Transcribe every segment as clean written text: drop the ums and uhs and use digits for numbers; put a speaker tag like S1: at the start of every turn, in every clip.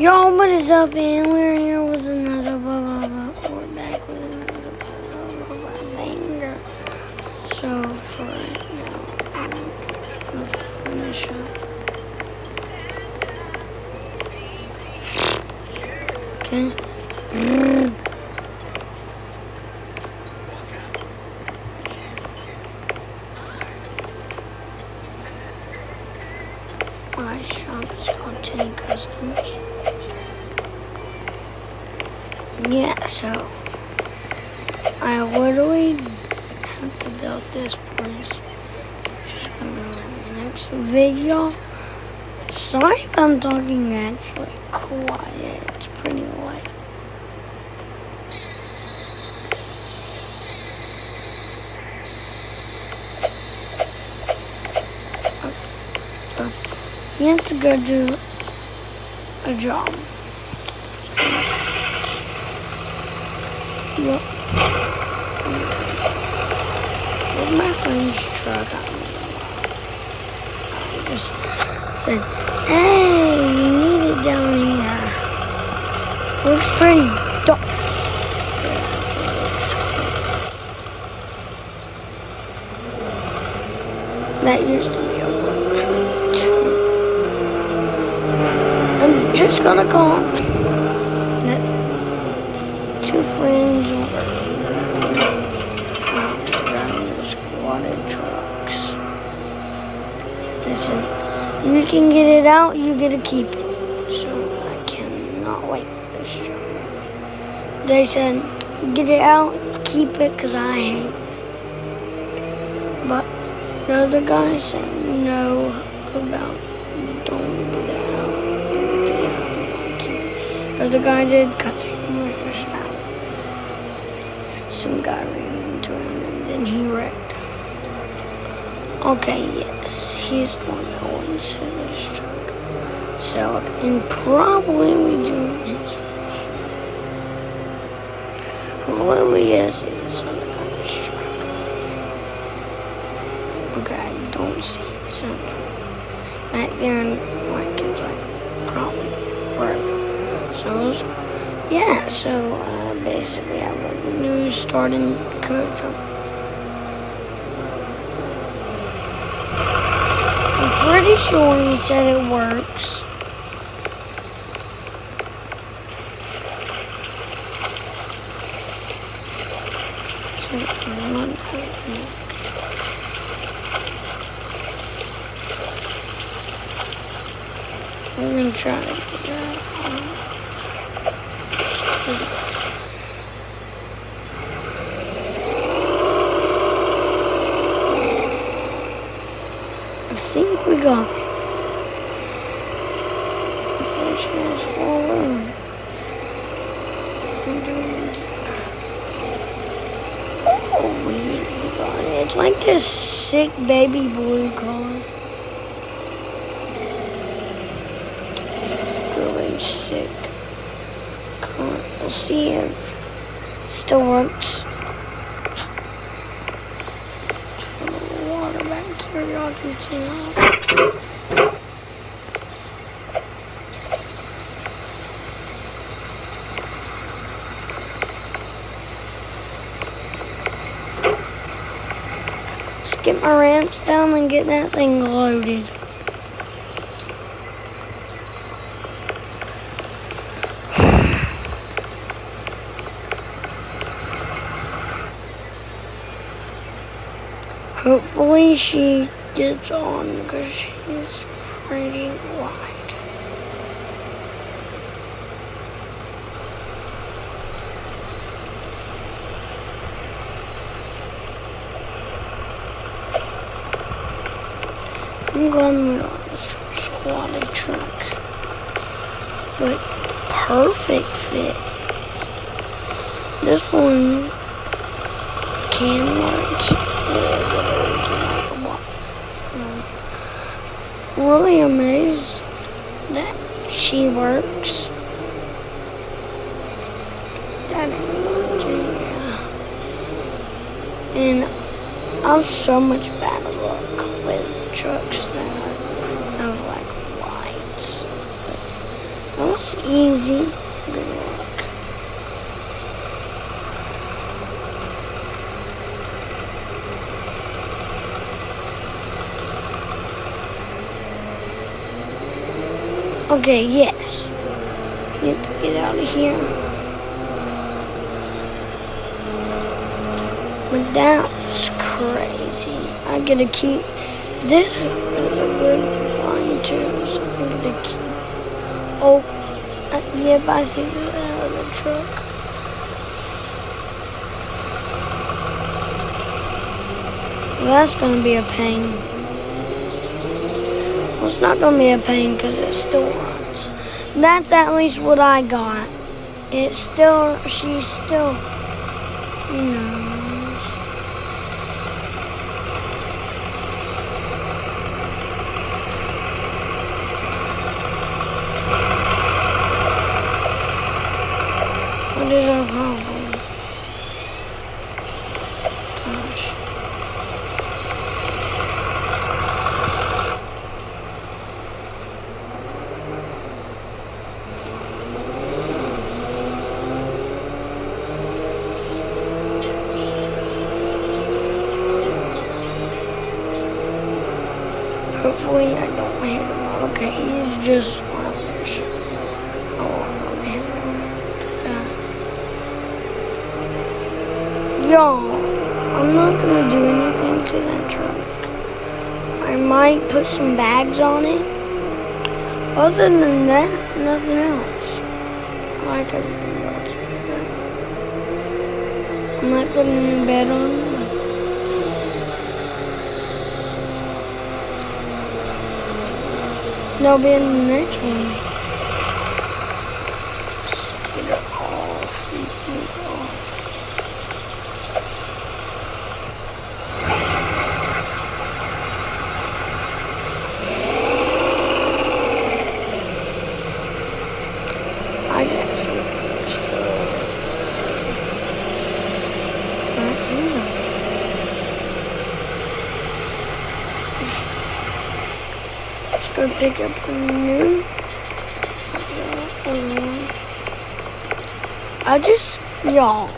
S1: Yo, what is up, and we're here with another we're back with another banger. So for right now, let's finish up. Okay. My shop is called Tenny Customs. Yeah, so I literally have to build this place. Just gonna in the next video. Sorry if I'm talking actually quiet. It's pretty light. Okay, so you have to go do a job. Yep. With my friend's truck, I just said, hey, you need it down here. Looks pretty dope. Yeah, actually looks cool. That used to be a work truck too. I'm just gonna call him. Two friends were driving the squatted trucks. They said, you can get it out, you get to keep it. So I cannot wait for this job. They said, get it out, keep it, because I hate it. But the other guy said no about don't get it out, you get it out, don't keep it. The other guy did cut it. Some guy ran into him and then he wrecked. Okay, yes, he's the one that wouldn't sell his truck. Sell it, and probably we do his. Hopefully we get to see this other guy's truck. Okay, I don't see the center. Back there, and like it's like probably further. So yeah, so basically I have a new starting code. I'm pretty sure he said it works. So I'm gonna try to get that. I think we got it. Unfortunately, it's falling. Oh, we got it. It's like this sick baby blue color. Really sick. We'll see if it still works. Back here, y'all can see now. Let's get my ramps down and get that thing loaded. Hopefully she gets on because she's pretty wide. I'm going with this squatted truck. But perfect fit. This one can work. Really amazed that she works. That ain't working, yeah. And I have so much bad luck with trucks that have like white It's easy. Good luck. Okay, yes. You have to get out of here. But that was crazy. I gotta keep. This is a good flying too, so I'm gonna keep. Oh, yep, I see the truck. That's gonna be a pain. Well, it's not gonna be a pain because it still runs. That's at least what I got. It's still, she's still, you know. What is our problem? Gosh. Hopefully I don't hit him. Okay, he's just squirmish. I won't hit him. Y'all, I'm not gonna do anything to that truck. I might put some bags on it. Other than that, nothing else. I like everything else. I might put a new bed on it. They'll be in the next one. Get it off. Get it off. I got it. Right here. Let's go pick up a new. Y'all,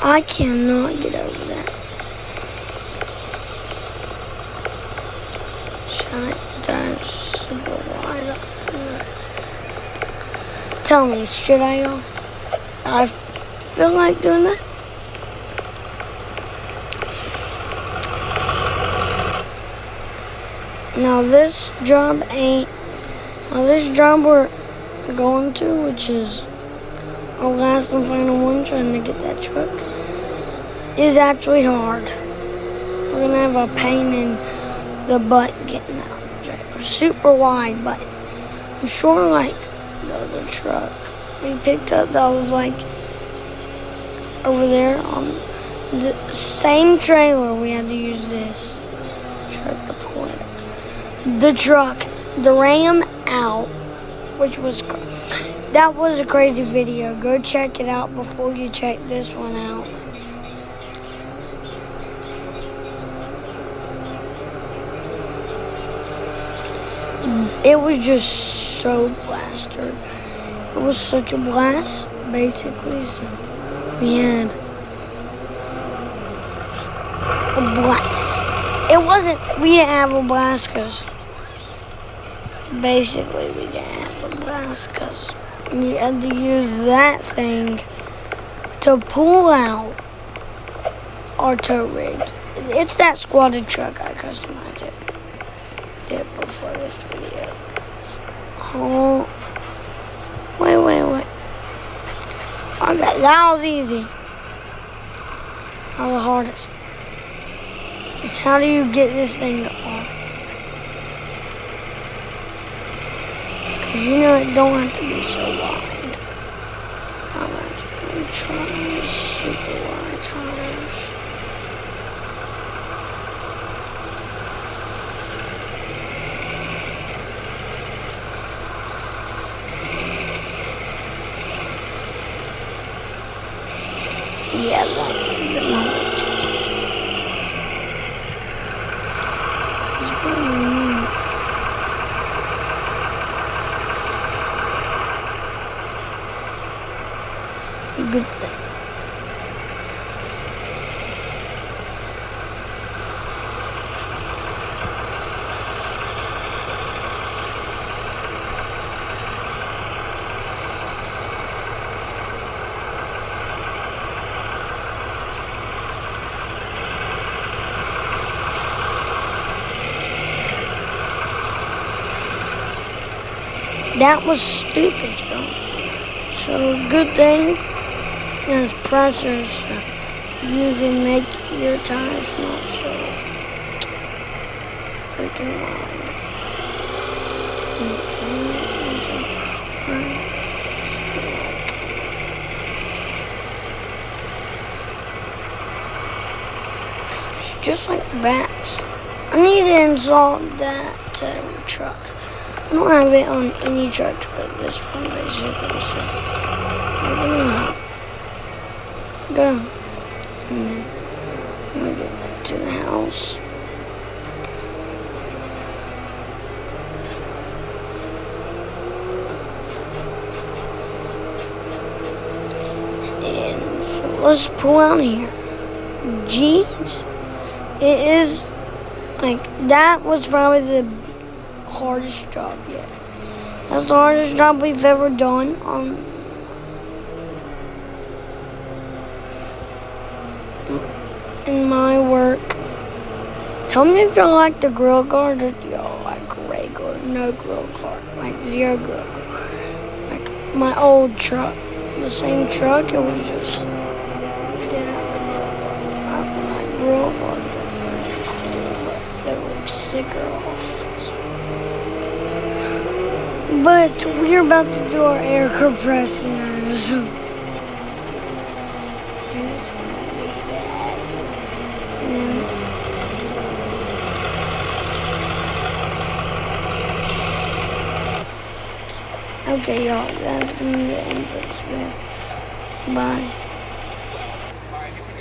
S1: I cannot get over that. Shut down super wide up. Tell me, should I go? I feel like doing that. Now this job we're going to, which is our last and final one, trying to get that truck, is actually hard. We're gonna have a pain in the butt getting out of the trailer. Super wide, but I'm sure like the other truck we picked up that was like over there on the same trailer, we had to use this truck to pull it. The truck, the Ram out, which was, that was a crazy video. Go check it out before you check this one out. It was just so blasted. It was such a blast, basically, so we had a blast. It wasn't, we didn't have a blast because basically we didn't have a blast because we had to use that thing to pull out our tow rig. It's that squatted truck I customized it. Did before this video. Oh, wait. Okay, that was easy. That was the hardest. It's how do you get this thing on? Because you know it don't have to be so wide. I'm trying super wide tires. Yeah, the moment. It's Good thing. That was stupid, yo. So good thing as pressers, you can make your tires not so freaking wide. It's just like bats. I need to install that truck. I don't have it on any trucks, but this one basically. So we're gonna go, and then I'm gonna get back to the house. And so let's pull out here. Jeez, it is like that was probably the hardest job yet. That's the hardest job we've ever done in my work. Tell me if you like the grill guard or y'all like regular, no grill guard, like zero grill guard. Like my old truck, the same truck, it was just didn't have the grill guards are pretty cool, but they were sicker off. But we're about to do our air compressors. Okay, y'all, that's gonna be the end for this video. Bye.